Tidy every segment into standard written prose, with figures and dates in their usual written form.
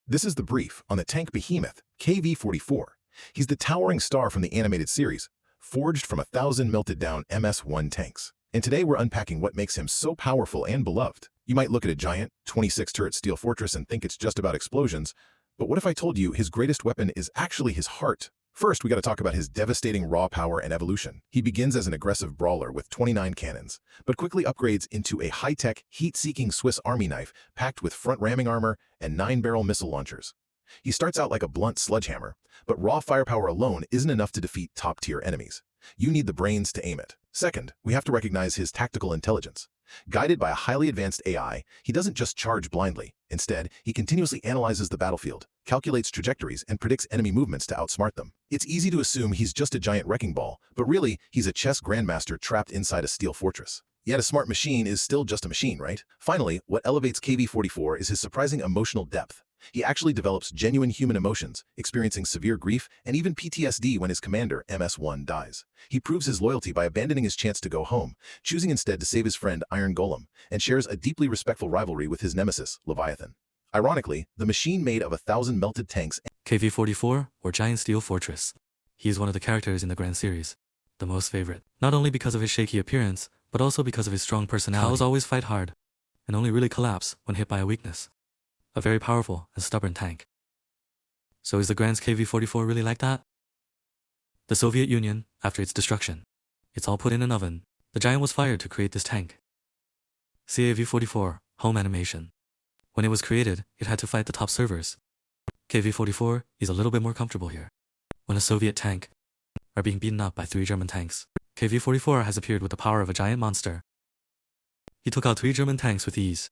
This is the brief on the tank behemoth, KV-44. He's the towering star from the animated series, forged from 1,000 melted-down MS-1 tanks. And today we're unpacking what makes him so powerful and beloved. You might look at a giant, 26-turret steel fortress and think it's just about explosions, but what if I told you his greatest weapon is actually his heart? First, we got to talk about his devastating raw power and evolution. He begins as an aggressive brawler with 29 cannons, but quickly upgrades into a high-tech, heat-seeking Swiss Army knife packed with front-ramming armor and 9-barrel missile launchers. He starts out like a blunt sledgehammer, but raw firepower alone isn't enough to defeat top-tier enemies. You need the brains to aim it. Second, we have to recognize his tactical intelligence. Guided by a highly advanced AI, he doesn't just charge blindly. Instead, he continuously analyzes the battlefield, calculates trajectories, and predicts enemy movements to outsmart them. It's easy to assume he's just a giant wrecking ball, but really, he's a chess grandmaster trapped inside a steel fortress. Yet a smart machine is still just a machine, right? Finally, what elevates KV-44 is his surprising emotional depth. He actually develops genuine human emotions, experiencing severe grief and even PTSD when his commander, MS-1, dies. He proves his loyalty by abandoning his chance to go home, choosing instead to save his friend Iron Golem, and shares a deeply respectful rivalry with his nemesis, Leviathan. Ironically, the machine made of 1,000 melted tanks KV-44, or Giant Steel Fortress. He is one of the characters in the Grand Series, the most favorite. Not only because of his shaky appearance, but also because of his strong personality. Cows always fight hard, and only really collapse when hit by a weakness. A very powerful and stubborn tank. So is the Grand's KV-44 really like that? The Soviet Union, after its destruction, it's all put in an oven. The Giant was fired to create this tank. KV-44, home animation. When it was created, it had to fight the top servers. KV-44 is a little bit more comfortable here. When a Soviet tank are being beaten up by 3 German tanks, KV-44 has appeared with the power of a giant monster. He took out 3 German tanks with ease.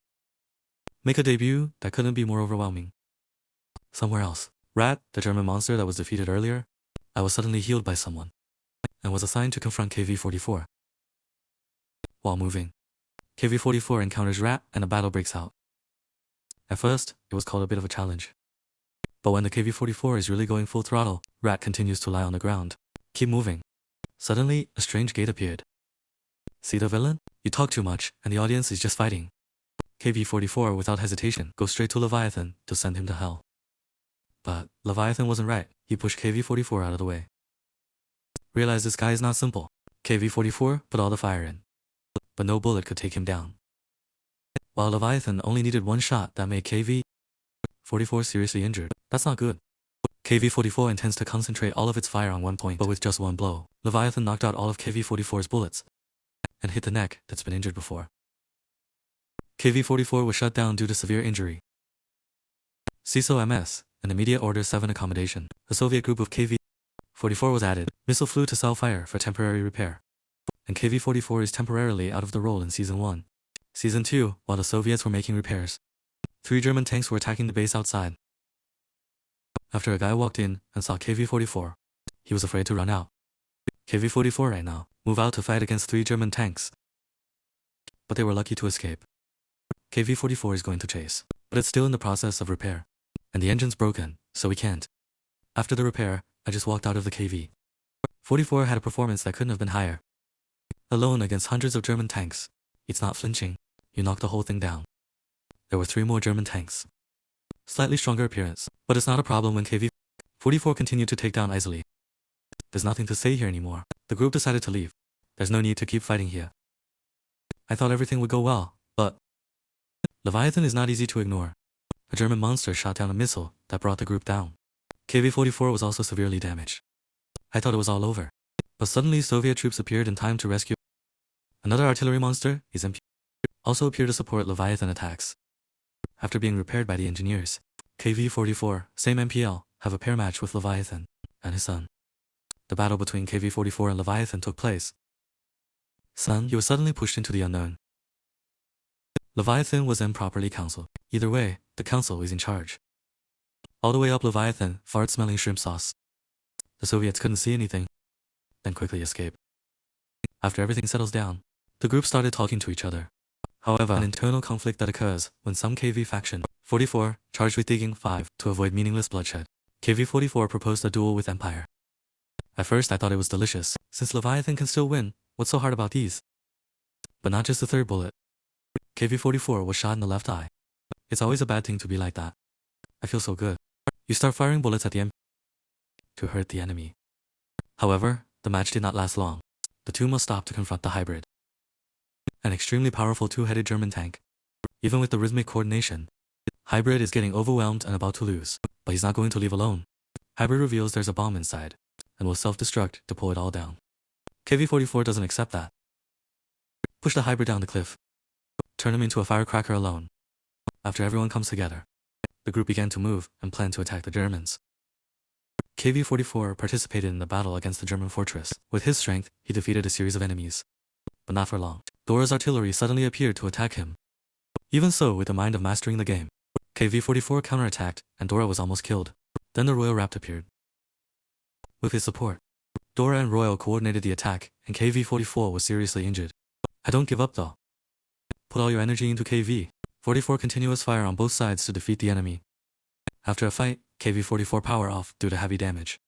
Make a debut that couldn't be more overwhelming. Somewhere else, Rat, the German monster that was defeated earlier, I was suddenly healed by someone, and was assigned to confront KV-44. While moving, KV-44 encounters Rat and a battle breaks out. At first, it was called a bit of a challenge. But when the KV-44 is really going full throttle, Rat continues to lie on the ground. Keep moving. Suddenly, a strange gate appeared. See the villain? You talk too much, and the audience is just fighting. KV-44, without hesitation, goes straight to Leviathan to send him to hell. But Leviathan wasn't right. He pushed KV-44 out of the way. Realized this guy is not simple. KV-44 put all the fire in, but no bullet could take him down. While Leviathan only needed 1 shot that made KV-44 seriously injured. That's not good. KV-44 intends to concentrate all of its fire on one point, but with just 1 blow, Leviathan knocked out all of KV-44's bullets and hit the neck that's been injured before. KV-44 was shut down due to severe injury. CISO MS, an immediate Order 7 accommodation. A Soviet group of KV-44 was added. Missile flew to cell fire for temporary repair. And KV-44 is temporarily out of the role in Season 1. Season 2, while the Soviets were making repairs, 3 German tanks were attacking the base outside. After a guy walked in and saw KV-44, he was afraid to run out. KV-44 right now, move out to fight against 3 German tanks. But they were lucky to escape. KV-44 is going to chase, but it's still in the process of repair. And the engine's broken, so we can't. After the repair, I just walked out of the KV-44 had a performance that couldn't have been higher. Alone against hundreds of German tanks, it's not flinching. You knock the whole thing down. There were 3 more German tanks. Slightly stronger appearance, but it's not a problem when KV-44 continued to take down easily. There's nothing to say here anymore. The group decided to leave. There's no need to keep fighting here. I thought everything would go well, but Leviathan is not easy to ignore. A German monster shot down a missile that brought the group down. KV-44 was also severely damaged. I thought it was all over. But suddenly Soviet troops appeared in time to rescue. Another artillery monster, his MP, also appeared to support Leviathan attacks. After being repaired by the engineers, KV-44, same MPL, have a pair match with Leviathan and his son. The battle between KV-44 and Leviathan took place. He was suddenly pushed into the unknown. Leviathan was improperly counseled. Either way, the council is in charge. All the way up Leviathan, fart-smelling shrimp sauce. The Soviets couldn't see anything, then quickly escaped. After everything settles down, the group started talking to each other. However, an internal conflict that occurs when some KV faction, 44, charged with digging 5 to avoid meaningless bloodshed. KV-44 proposed a duel with Empire. At first I thought it was delicious. Since Leviathan can still win, what's so hard about these? But not just the 3rd bullet. KV-44 was shot in the left eye. It's always a bad thing to be like that. I feel so good. You start firing bullets at the to hurt the enemy. However, the match did not last long. The two must stop to confront the hybrid. An extremely powerful two-headed German tank. Even with the rhythmic coordination, Hybrid is getting overwhelmed and about to lose, but he's not going to leave alone. Hybrid reveals there's a bomb inside, and will self-destruct to pull it all down. KV-44 doesn't accept that. Push the Hybrid down the cliff. Turn him into a firecracker alone. After everyone comes together, the group began to move and plan to attack the Germans. KV-44 participated in the battle against the German fortress. With his strength, he defeated a series of enemies. But not for long. Dora's artillery suddenly appeared to attack him. Even so, with the mind of mastering the game, KV-44 counterattacked and Dora was almost killed. Then the Royal Rapt appeared. With his support, Dora and Royal coordinated the attack and KV-44 was seriously injured. I don't give up though. Put all your energy into KV-44 continuous fire on both sides to defeat the enemy. After a fight, KV-44 power off due to heavy damage.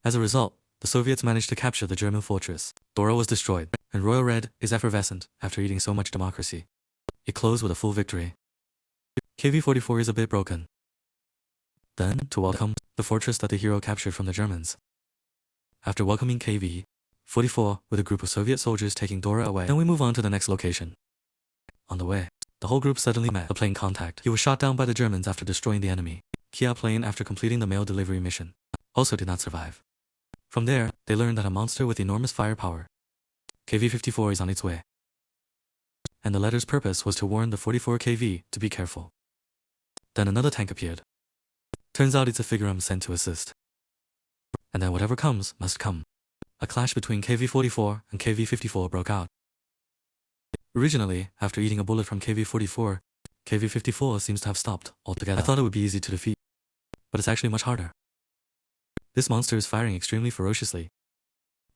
As a result, the Soviets managed to capture the German fortress. Dora was destroyed, and Royal Red is effervescent after eating so much democracy. It closed with a full victory. KV-44 is a bit broken. Then, to welcome the fortress that the hero captured from the Germans. After welcoming KV-44 with a group of Soviet soldiers taking Dora away, then we move on to the next location. On the way, the whole group suddenly met a plane contact. He was shot down by the Germans after destroying the enemy. Kia plane after completing the mail delivery mission also did not survive. From there, they learned that a monster with enormous firepower, KV-54, is on its way. And the letter's purpose was to warn the 44 KV to be careful. Then another tank appeared. Turns out it's a figurum sent to assist. And then whatever comes must come. A clash between KV-44 and KV-54 broke out. Originally, after eating a bullet from KV-44, KV-54 seems to have stopped altogether. I thought it would be easy to defeat, but it's actually much harder. This monster is firing extremely ferociously.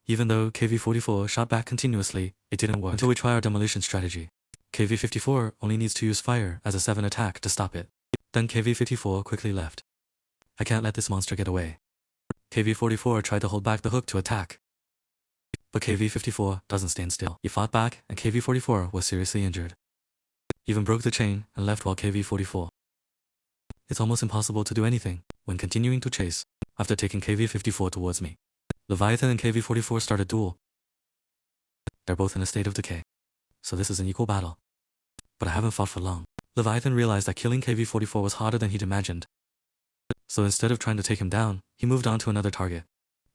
Even though KV-44 shot back continuously, it didn't work until we try our demolition strategy. KV-54 only needs to use fire as a 7 attack to stop it. Then KV-54 quickly left. I can't let this monster get away. KV-44 tried to hold back the hook to attack. But KV-54 doesn't stand still. He fought back and KV-44 was seriously injured. Even broke the chain and left while KV-44. It's almost impossible to do anything when continuing to chase after taking KV-54 towards me. Leviathan and KV-44 start a duel. They're both in a state of decay, so this is an equal battle. But I haven't fought for long. Leviathan realized that killing KV-44 was harder than he'd imagined. So instead of trying to take him down, he moved on to another target.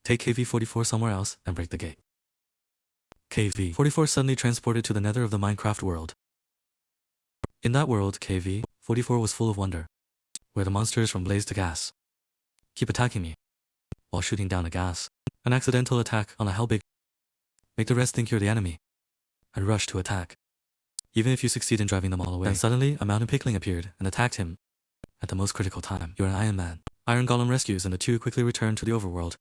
Take KV-44 somewhere else and break the gate. KV-44 suddenly transported to the nether of the Minecraft world. In that world, KV-44 was full of wonder, where the monsters from blaze to gas keep attacking me while shooting down a gas. An accidental attack on a hellbig make the rest think you're the enemy and rush to attack, even if you succeed in driving them all away. Then suddenly, a mountain pickling appeared and attacked him at the most critical time. You're an Iron Man. Iron Golem rescues and the two quickly return to the overworld.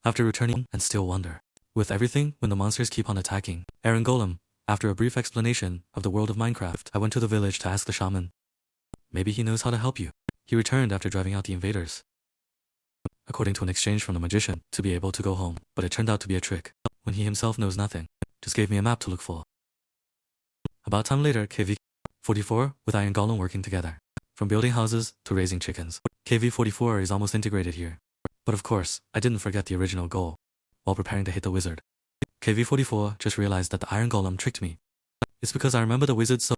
After returning and still wonder, with everything when the monsters keep on attacking, Iron Golem, after a brief explanation of the world of Minecraft, I went to the village to ask the shaman. Maybe he knows how to help you. He returned after driving out the invaders, according to an exchange from the magician, to be able to go home, but it turned out to be a trick, when he himself knows nothing, just gave me a map to look for. About time later, KV-44 with Iron Golem working together, from building houses to raising chickens. KV-44 is almost integrated here. But of course, I didn't forget the original goal. While preparing to hit the wizard, KV-44 just realized that the Iron Golem tricked me. It's because I remember the wizard, so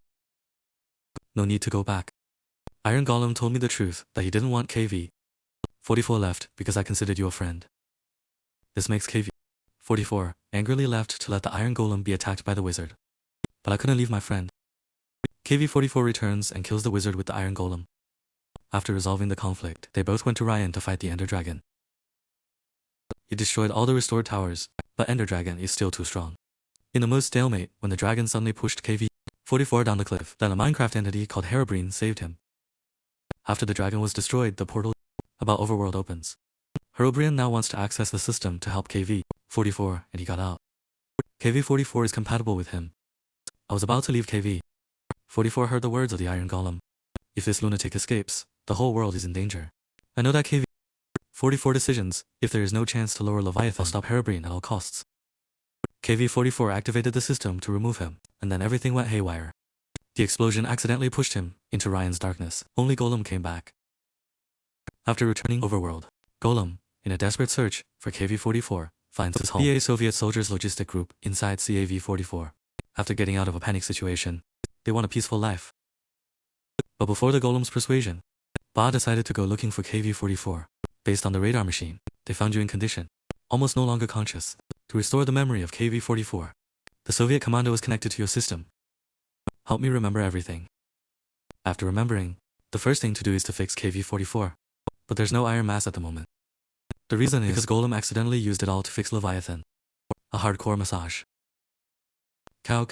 no need to go back. Iron Golem told me the truth that he didn't want KV-44 left because I considered you a friend. This makes KV-44 angrily left to let the Iron Golem be attacked by the wizard. But I couldn't leave my friend. KV-44 returns and kills the wizard with the Iron Golem. After resolving the conflict, they both went to Ryan to fight the Ender Dragon. He destroyed all the restored towers, but Ender Dragon is still too strong. In a mode stalemate, when the dragon suddenly pushed KV-44 down the cliff, then a Minecraft entity called Herobrine saved him. After the dragon was destroyed, the portal about Overworld opens. Herobrine now wants to access the system to help KV-44, and he got out. KV-44 is compatible with him. I was about to leave KV-44 heard the words of the Iron Golem. If this lunatic escapes, the whole world is in danger. I know that KV-44 decisions, if there is no chance to lower Leviathan, I'll stop Herobrine at all costs. KV-44 activated the system to remove him, and then everything went haywire. The explosion accidentally pushed him into Ryan's darkness. Only Golem came back. After returning overworld, Golem, in a desperate search for KV-44, finds his home. The Soviet soldiers' logistic group inside KV-44. After getting out of a panic situation, they want a peaceful life. But before the Golem's persuasion, Ba decided to go looking for KV-44. Based on the radar machine, they found you in condition, almost no longer conscious. To restore the memory of KV-44, the Soviet commando is connected to your system. Help me remember everything. After remembering, the first thing to do is to fix KV-44. But there's no iron mass at the moment. The reason is because Golem accidentally used it all to fix Leviathan. A hardcore massage. Cow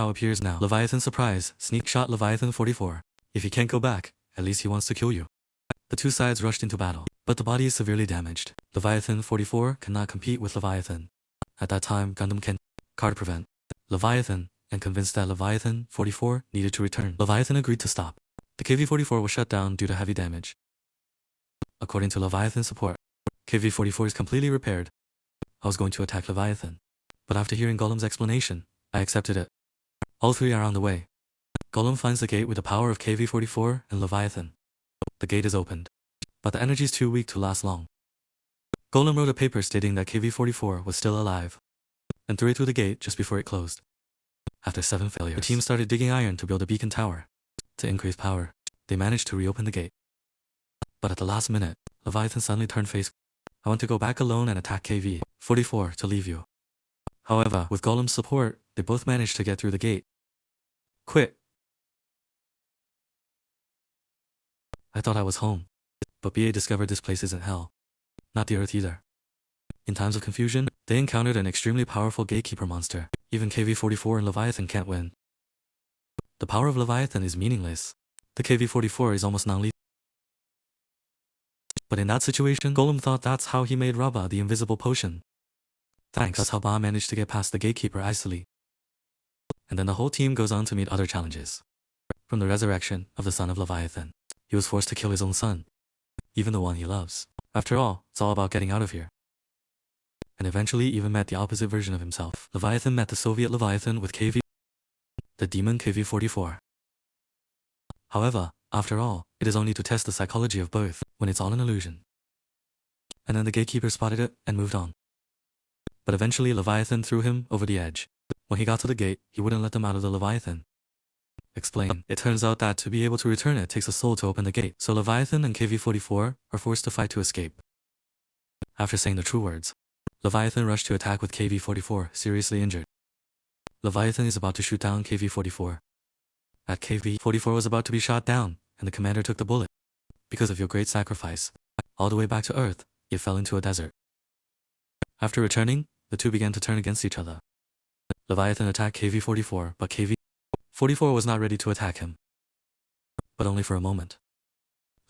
appears now. Leviathan surprise, sneak shot Leviathan 44. If he can't go back, at least he wants to kill you. The two sides rushed into battle, but the body is severely damaged. Leviathan 44 cannot compete with Leviathan. At that time, Gundam can card prevent Leviathan, and convinced that Leviathan 44 needed to return. Leviathan agreed to stop. The KV-44 was shut down due to heavy damage. According to Leviathan support, KV-44 is completely repaired. I was going to attack Leviathan, but after hearing Golem's explanation, I accepted it. All three are on the way. Golem finds the gate with the power of KV-44 and Leviathan. The gate is opened, but the energy is too weak to last long. Golem wrote a paper stating that KV-44 was still alive, and threw it through the gate just before it closed. After 7 failures, the team started digging iron to build a beacon tower. To increase power, they managed to reopen the gate. But at the last minute, Leviathan suddenly turned face. I want to go back alone and attack KV-44 to leave you. However, with Golem's support, they both managed to get through the gate. Quit. I thought I was home, but BA discovered this place isn't hell. Not the Earth either. In times of confusion, they encountered an extremely powerful gatekeeper monster. Even KV-44 and Leviathan can't win. The power of Leviathan is meaningless. The KV-44 is almost non-lethal. But in that situation, Golem thought that's how he made Rabba the invisible potion. Thanks, that's how Ba managed to get past the gatekeeper easily. And then the whole team goes on to meet other challenges. From the resurrection of the son of Leviathan, he was forced to kill his own son, even the one he loves. After all, it's all about getting out of here. And eventually even met the opposite version of himself. Leviathan met the Soviet Leviathan with the demon KV-44. However, after all, it is only to test the psychology of both, when it's all an illusion. And then the gatekeeper spotted it and moved on. But eventually Leviathan threw him over the edge. When he got to the gate, he wouldn't let them out of the Leviathan. Explain. It turns out that to be able to return it takes a soul to open the gate, so Leviathan and KV-44 are forced to fight to escape. After saying the true words, Leviathan rushed to attack with KV-44, seriously injured. Leviathan is about to shoot down KV-44. At KV-44 was about to be shot down, and the commander took the bullet. Because of your great sacrifice, all the way back to Earth, it fell into a desert. After returning, the two began to turn against each other. Leviathan attacked KV-44, but KV-44 was not ready to attack him. But only for a moment.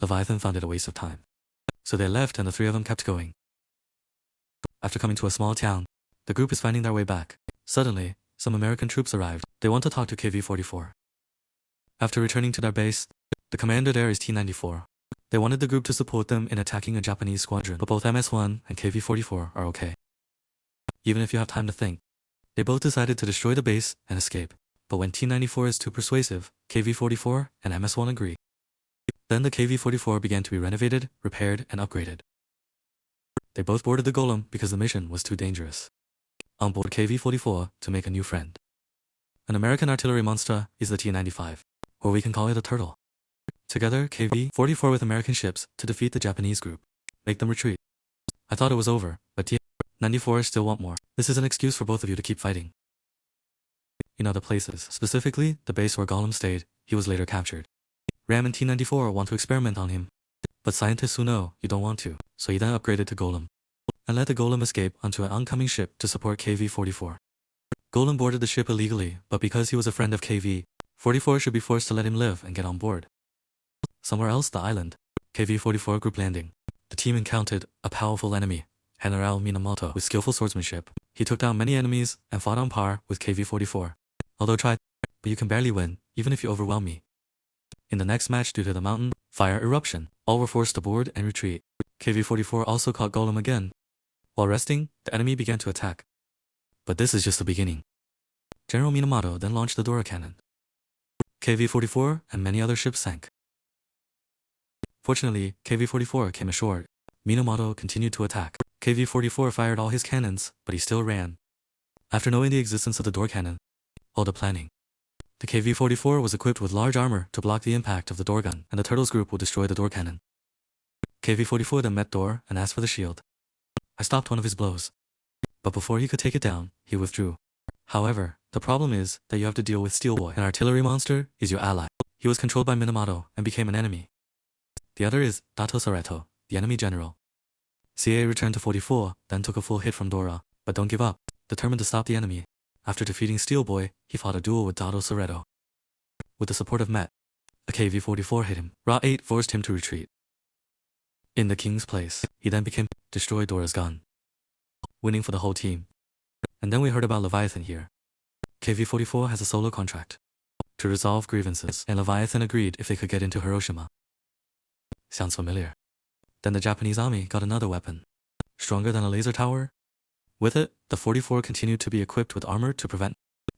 Leviathan found it a waste of time. So they left and the three of them kept going. After coming to a small town, the group is finding their way back. Suddenly, some American troops arrived. They want to talk to KV-44. After returning to their base, the commander there is T-94. They wanted the group to support them in attacking a Japanese squadron, but both MS-1 and KV-44 are okay. Even if you have time to think, they both decided to destroy the base and escape. But when T-94 is too persuasive, KV-44 and MS-1 agree. Then the KV-44 began to be renovated, repaired, and upgraded. They both boarded the Golem because the mission was too dangerous. On board KV-44 to make a new friend. An American artillery monster is the T-95, or we can call it a turtle. Together, KV-44 with American ships to defeat the Japanese group. Make them retreat. I thought it was over, but T-94 still want more. This is an excuse for both of you to keep fighting. In other places, specifically the base where Golem stayed, he was later captured. Ram and T-94 want to experiment on him, but scientists who know you don't want to, so he then upgraded to Golem, and let the Golem escape onto an oncoming ship to support KV-44. Golem boarded the ship illegally, but because he was a friend of KV-44 should be forced to let him live and get on board. Somewhere else, the island, KV-44 group landing. The team encountered a powerful enemy, General Minamoto, with skillful swordsmanship. He took down many enemies and fought on par with KV-44. Although tried, but you can barely win, even if you overwhelm me. In the next match, due to the mountain fire eruption, all were forced to board and retreat. KV-44 also caught Golem again. While resting, the enemy began to attack. But this is just the beginning. General Minamoto then launched the Dora cannon. KV-44 and many other ships sank. Fortunately, KV-44 came ashore. Minamoto continued to attack. KV-44 fired all his cannons, but he still ran. After knowing the existence of the door cannon, all the planning, the KV-44 was equipped with large armor to block the impact of the door gun, and the Turtles group would destroy the door cannon. KV-44 then met Door and asked for the shield. I stopped one of his blows, but before he could take it down, he withdrew. However, the problem is that you have to deal with Steel Boy. An artillery monster is your ally. He was controlled by Minamoto and became an enemy. The other is Dato Sareto, the enemy general. CA returned to 44, then took a full hit from Dora, but don't give up. Determined to stop the enemy, after defeating Steel Boy, he fought a duel with Dato Sareto. With the support of Met, a KV-44 hit him. Ra 8 forced him to retreat. In the king's place, he then destroyed Dora's gun, winning for the whole team. And then we heard about Leviathan here. KV-44 has a solo contract to resolve grievances, and Leviathan agreed if they could get into Hiroshima. Sounds familiar. Then the Japanese army got another weapon, stronger than a laser tower. With it, the 44 continued to be equipped with armor to prevent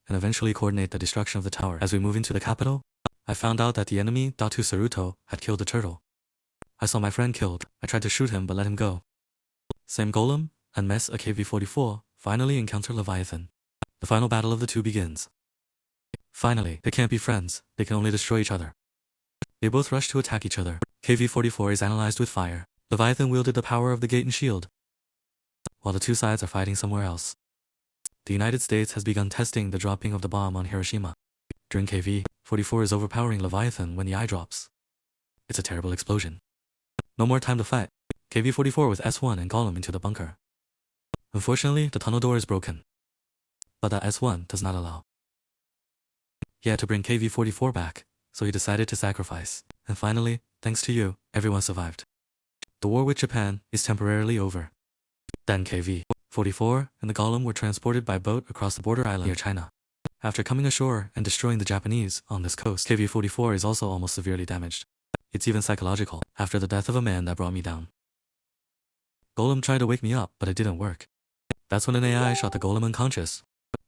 and eventually coordinate the destruction of the tower. As we move into the capital, I found out that the enemy, Datu Saruto, had killed the turtle. I saw my friend killed. I tried to shoot him but let him go. Same Golem and Mess, a KV-44, finally encounter Leviathan. The final battle of the two begins. Finally, they can't be friends, they can only destroy each other. They both rush to attack each other. KV-44 is analyzed with fire. Leviathan wielded the power of the gate and shield, while the two sides are fighting somewhere else. The United States has begun testing the dropping of the bomb on Hiroshima. During KV-44 is overpowering Leviathan when the eye drops. It's a terrible explosion. No more time to fight. KV-44 with S1 and Golem into the bunker. Unfortunately, the tunnel door is broken, but that S1 does not allow. He had to bring KV-44 back, so he decided to sacrifice. And finally, thanks to you, everyone survived. The war with Japan is temporarily over. Then KV-44 and the Golem were transported by boat across the border island near China. After coming ashore and destroying the Japanese on this coast, KV-44 is also almost severely damaged. It's even psychological, after the death of a man that brought me down. Golem tried to wake me up, but it didn't work. That's when an AI shot the Golem unconscious.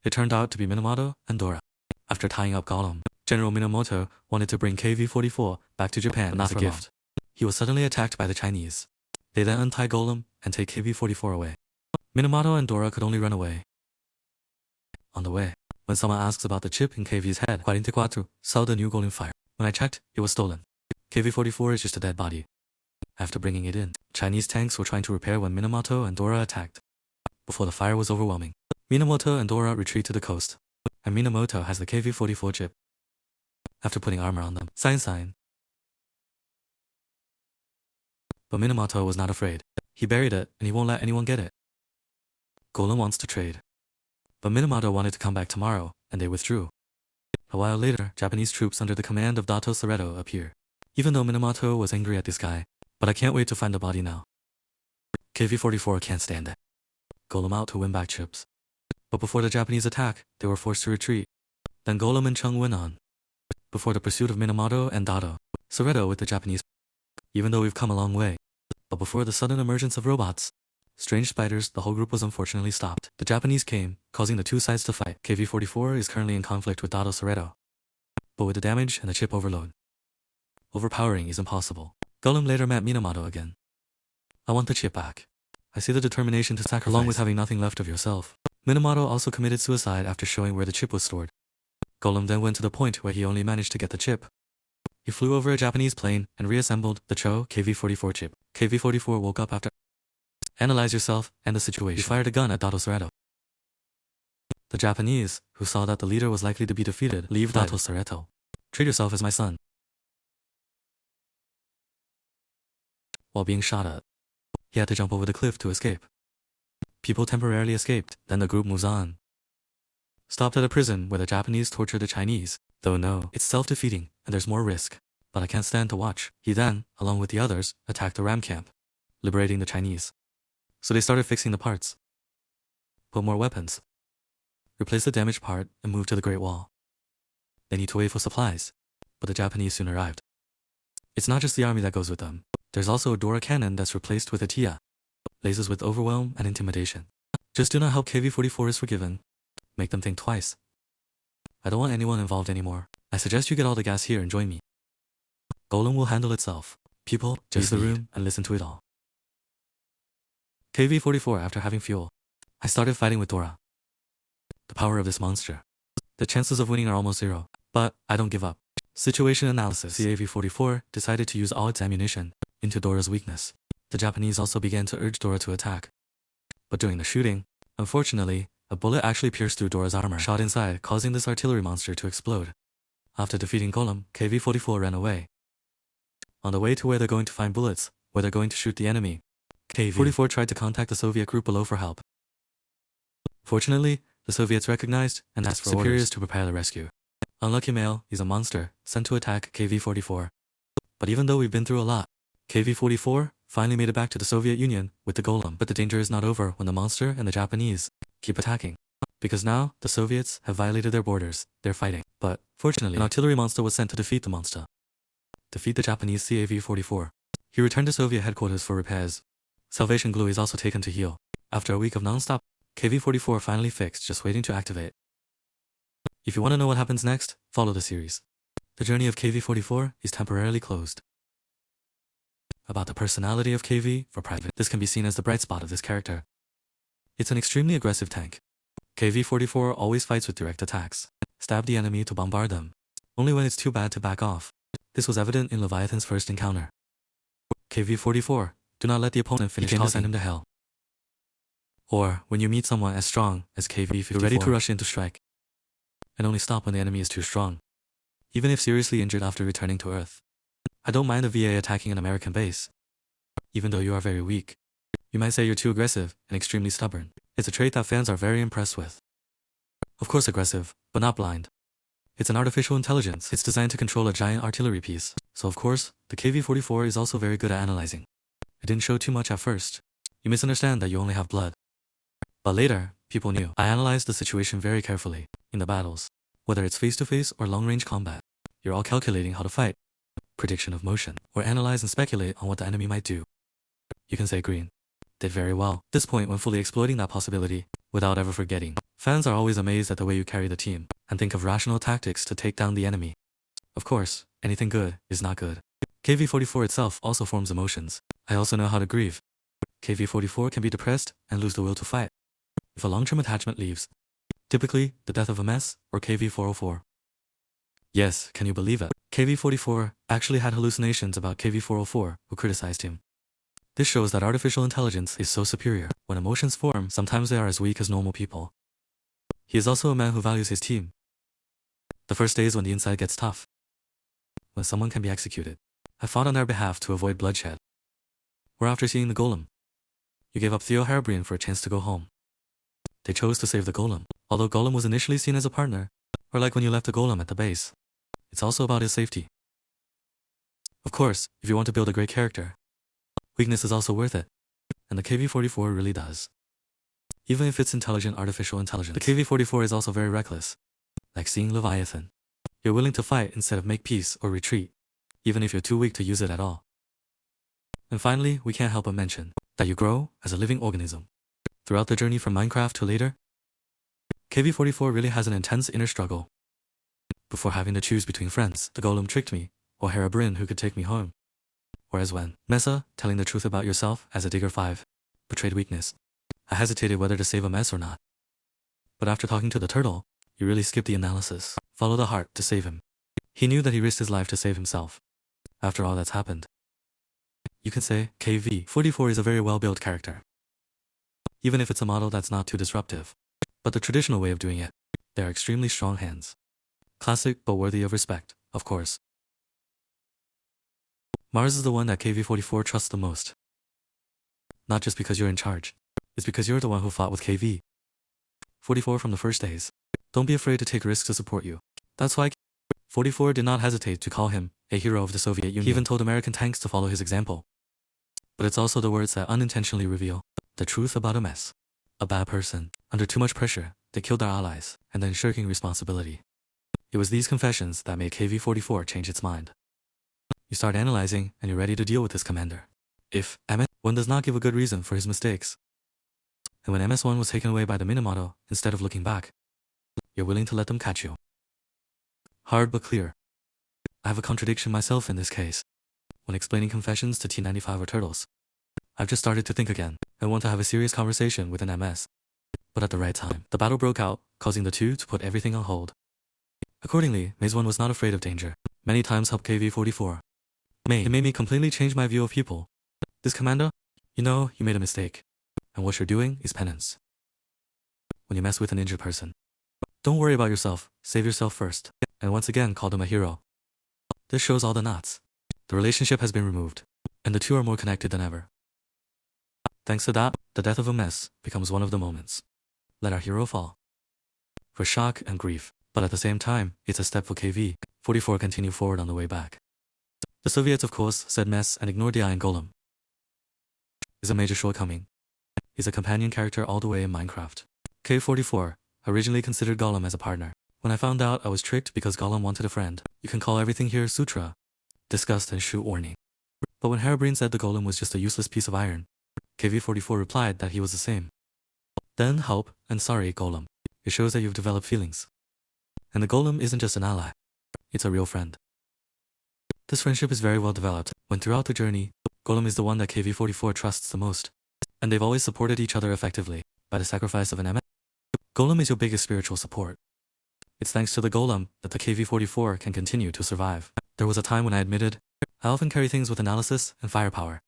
It turned out to be Minamoto and Dora. After tying up Golem, General Minamoto wanted to bring KV-44 back to Japan, but not as a gift. He was suddenly attacked by the Chinese. They then untie Golem and take KV-44 away. Minamoto and Dora could only run away. On the way, when someone asks about the chip in KV's head, 44 saw the new Golem fire. When I checked, it was stolen. KV-44 is just a dead body. After bringing it in, Chinese tanks were trying to repair when Minamoto and Dora attacked. Before the fire was overwhelming, Minamoto and Dora retreat to the coast, and Minamoto has the KV-44 chip. After putting armor on them, sign. But Minamoto was not afraid. He buried it, and he won't let anyone get it. Golem wants to trade, but Minamoto wanted to come back tomorrow, and they withdrew. A while later, Japanese troops under the command of Dato Sareto appear. Even though Minamoto was angry at this guy, but I can't wait to find the body now. KV-44 can't stand it. Golem out to win back chips. But before the Japanese attack, they were forced to retreat. Then Golem and Chung went on. Before the pursuit of Minamoto and Dato Sareto with the Japanese. Even though we've come a long way. But before the sudden emergence of robots, strange spiders, the whole group was unfortunately stopped. The Japanese came, causing the two sides to fight. KV-44 is currently in conflict with Dato Sareto. But with the damage and the chip overload, overpowering is impossible. Golem later met Minamoto again. I want the chip back. I see the determination to sacrifice, along with having nothing left of yourself. Minamoto also committed suicide after showing where the chip was stored. Golem then went to the point where he only managed to get the chip. He flew over a Japanese plane and reassembled the Cho KV-44 chip. KV-44 woke up after. Analyze yourself and the situation. He fired a gun at Dato Sareto. The Japanese, who saw that the leader was likely to be defeated, leave Dato Sareto. Treat yourself as my son. While being shot at, he had to jump over the cliff to escape. People temporarily escaped, then the group moves on. Stopped at a prison where the Japanese torture the Chinese. Though no, it's self-defeating, and there's more risk. But I can't stand to watch. He then, along with the others, attacked the ram camp, liberating the Chinese. So they started fixing the parts. Put more weapons. Replace the damaged part and move to the Great Wall. They need to wait for supplies, but the Japanese soon arrived. It's not just the army that goes with them. There's also a Dora cannon that's replaced with a Tia. Lasers with overwhelm and intimidation. Just do not help KV-44 is forgiven. Make them think twice. I don't want anyone involved anymore. I suggest you get all the gas here and join me. Golem will handle itself. People, just the room and listen to it all. KV-44 after having fuel. I started fighting with Dora. The power of this monster. The chances of winning are almost zero, but I don't give up. Situation analysis. KV-44 decided to use all its ammunition into Dora's weakness. The Japanese also began to urge Dora to attack. But during the shooting, unfortunately, a bullet actually pierced through Dora's armor, shot inside, causing this artillery monster to explode. After defeating Golem, KV-44 ran away. On the way to where they're going to find bullets, where they're going to shoot the enemy, KV-44 tried to contact the Soviet group below for help. Fortunately, the Soviets recognized and asked for superiors to prepare the rescue. Unlucky male, he's a monster, sent to attack KV-44. But even though we've been through a lot, KV-44 finally made it back to the Soviet Union with the Golem. But the danger is not over when the monster and the Japanese keep attacking. Because now, the Soviets have violated their borders, they're fighting. But, fortunately, an artillery monster was sent to defeat the monster. Defeat the Japanese KV-44. He returned to Soviet headquarters for repairs. Salvation glue is also taken to heal. After a week of non-stop, KV-44 finally fixed, just waiting to activate. If you want to know what happens next, follow the series. The journey of KV-44 is temporarily closed. About the personality of KV for private. This can be seen as the bright spot of this character. It's an extremely aggressive tank. KV-44 always fights with direct attacks. Stab the enemy to bombard them. Only when it's too bad to back off. This was evident in Leviathan's first encounter. KV-44, do not let the opponent finish talking. Send him to hell. Or, when you meet someone as strong as KV-44, you're ready to rush in to strike. And only stop when the enemy is too strong. Even if seriously injured after returning to Earth. I don't mind the VA attacking an American base. Even though you are very weak. You might say you're too aggressive and extremely stubborn. It's a trait that fans are very impressed with. Of course aggressive, but not blind. It's an artificial intelligence. It's designed to control a giant artillery piece. So of course, the KV-44 is also very good at analyzing. It didn't show too much at first. You misunderstand that you only have blood. But later, people knew. I analyzed the situation very carefully. In the battles, whether it's face-to-face or long-range combat, you're all calculating how to fight, prediction of motion, or analyze and speculate on what the enemy might do. You can say green did very well. At this point, when fully exploiting that possibility, without ever forgetting, fans are always amazed at the way you carry the team, and think of rational tactics to take down the enemy. Of course, anything good is not good. KV-44 itself also forms emotions. I also know how to grieve. KV-44 can be depressed and lose the will to fight. If a long-term attachment leaves, typically the death of a mess or KV-404. Yes, can you believe it? KV-44 actually had hallucinations about KV-404 who criticized him. This shows that artificial intelligence is so superior. When emotions form, sometimes they are as weak as normal people. He is also a man who values his team. The first days when the inside gets tough. When someone can be executed. I fought on their behalf to avoid bloodshed. Or after seeing the Golem. You gave up Theo Herebrine for a chance to go home. They chose to save the Golem. Although Golem was initially seen as a partner, or like when you left the Golem at the base. It's also about his safety. Of course, if you want to build a great character, weakness is also worth it. And the KV-44 really does. Even if it's intelligent artificial intelligence, the KV-44 is also very reckless. Like seeing Leviathan. You're willing to fight instead of make peace or retreat, even if you're too weak to use it at all. And finally, we can't help but mention that you grow as a living organism. Throughout the journey from Minecraft to later, KV-44 really has an intense inner struggle. Before having to choose between friends, the Golem tricked me, or Herebrine who could take me home. Whereas when Mesa, telling the truth about yourself as a Digger 5, betrayed weakness, I hesitated whether to save a mess or not. But after talking to the turtle, you really skipped the analysis. Follow the heart to save him. He knew that he risked his life to save himself. After all that's happened, you can say KV-44 is a very well-built character. Even if it's a model that's not too disruptive. But the traditional way of doing it, they are extremely strong hands. Classic but worthy of respect, of course. Mars is the one that KV-44 trusts the most. Not just because you're in charge. It's because you're the one who fought with KV-44 from the first days. Don't be afraid to take risks to support you. That's why KV-44 did not hesitate to call him a hero of the Soviet Union. He even told American tanks to follow his example. But it's also the words that unintentionally reveal the truth about a mess. A bad person. Under too much pressure, they killed their allies, and then shirking responsibility. It was these confessions that made KV-44 change its mind. You start analyzing, and you're ready to deal with this commander. If MS-1 does not give a good reason for his mistakes, and when MS-1 was taken away by the Minamoto, instead of looking back, you're willing to let them catch you. Hard but clear. I have a contradiction myself in this case. When explaining confessions to T95 or Turtles, I've just started to think again and want to have a serious conversation with an MS. But at the right time, the battle broke out, causing the two to put everything on hold. Accordingly, Maze 1 was not afraid of danger. Many times helped KV-44. It made me completely change my view of people. This commander, you know, you made a mistake. And what you're doing is penance. When you mess with an injured person, don't worry about yourself, save yourself first. And once again called him a hero. This shows all the knots. The relationship has been removed, and the two are more connected than ever. Thanks to that, the death of a mess becomes one of the moments. Let our hero fall. For shock and grief, but at the same time, it's a step for KV-44 continue forward on the way back. The Soviets, of course, said mess and ignored the Iron Golem. Is a major shortcoming. He's a companion character all the way in Minecraft. K-44 originally considered Golem as a partner. When I found out I was tricked because Golem wanted a friend, you can call everything here Sutra, disgust and shoot warning. But when Harebrained said the Golem was just a useless piece of iron, KV-44 replied that he was the same. Then help and sorry, Golem. It shows that you've developed feelings. And the Golem isn't just an ally, it's a real friend. This friendship is very well developed, when throughout the journey, Golem is the one that KV-44 trusts the most. And they've always supported each other effectively, by the sacrifice of an MS. Golem is your biggest spiritual support. It's thanks to the Golem that the KV-44 can continue to survive. There was a time when I admitted, I often carry things with analysis and firepower.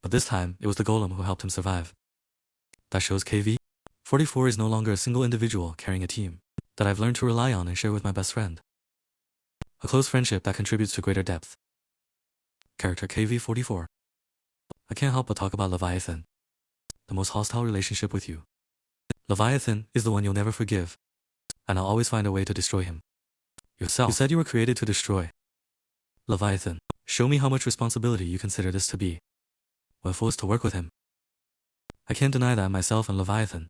But this time, it was the Golem who helped him survive. That shows KV-44 is no longer a single individual carrying a team that I've learned to rely on and share with my best friend. A close friendship that contributes to greater depth. Character KV-44. I can't help but talk about Leviathan. The most hostile relationship with you. Leviathan is the one you'll never forgive, and I'll always find a way to destroy him. Yourself. You said you were created to destroy. Leviathan, show me how much responsibility you consider this to be. When forced to work with him. I can't deny that myself and Leviathan.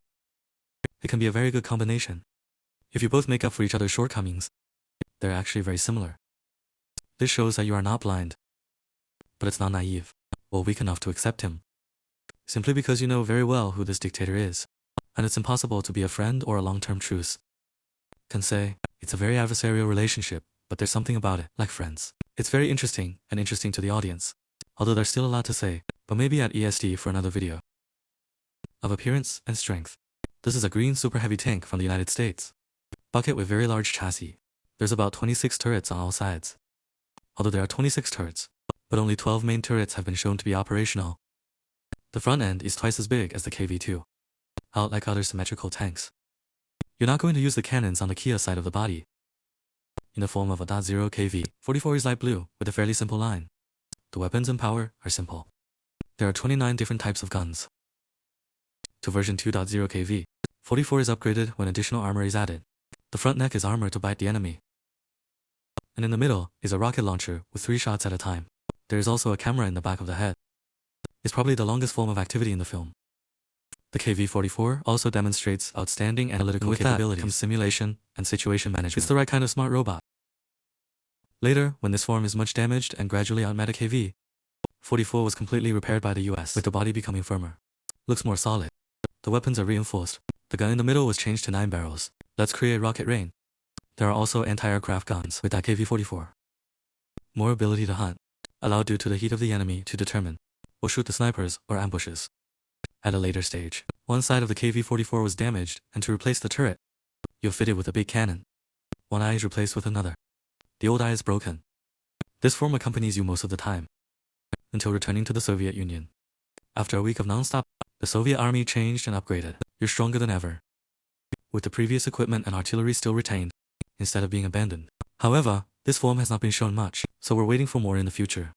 It can be a very good combination. If you both make up for each other's shortcomings, they're actually very similar. This shows that you are not blind, but it's not naive, or weak enough to accept him. Simply because you know very well who this dictator is, and it's impossible to be a friend or a long-term truce. Can say, it's a very adversarial relationship, but there's something about it, like friends. It's very interesting, and interesting to the audience, although there's still a lot to say, but maybe at ESD for another video. Of appearance and strength. This is a green super heavy tank from the United States. Bucket with very large chassis. There's about 26 turrets on all sides. Although there are 26 turrets, but only 12 main turrets have been shown to be operational. The front end is twice as big as the KV-2. Out like other symmetrical tanks. You're not going to use the cannons on the Kia side of the body. In the form of a .0 KV-44 is light blue with a fairly simple line. The weapons and power are simple. There are 29 different types of guns. To version 2.0 KV-44 is upgraded when additional armor is added. The front neck is armor to bite the enemy. And in the middle is a rocket launcher with 3 shots at a time. There is also a camera in the back of the head. It's probably the longest form of activity in the film. The KV-44 also demonstrates outstanding analytical capabilities from simulation and situation management. It's the right kind of smart robot. Later, when this form is much damaged and gradually outmeta KV-44 was completely repaired by the US, with the body becoming firmer. Looks more solid. The weapons are reinforced. The gun in the middle was changed to 9 barrels. Let's create rocket rain. There are also anti-aircraft guns with that KV-44. More ability to hunt, allowed due to the heat of the enemy to determine or shoot the snipers or ambushes. At a later stage, one side of the KV-44 was damaged, and to replace the turret, you're fitted with a big cannon. One eye is replaced with another. The old eye is broken. This form accompanies you most of the time, until returning to the Soviet Union. After a week of non-stop, the Soviet army changed and upgraded. You're stronger than ever, with the previous equipment and artillery still retained, instead of being abandoned. However, this form has not been shown much, so we're waiting for more in the future.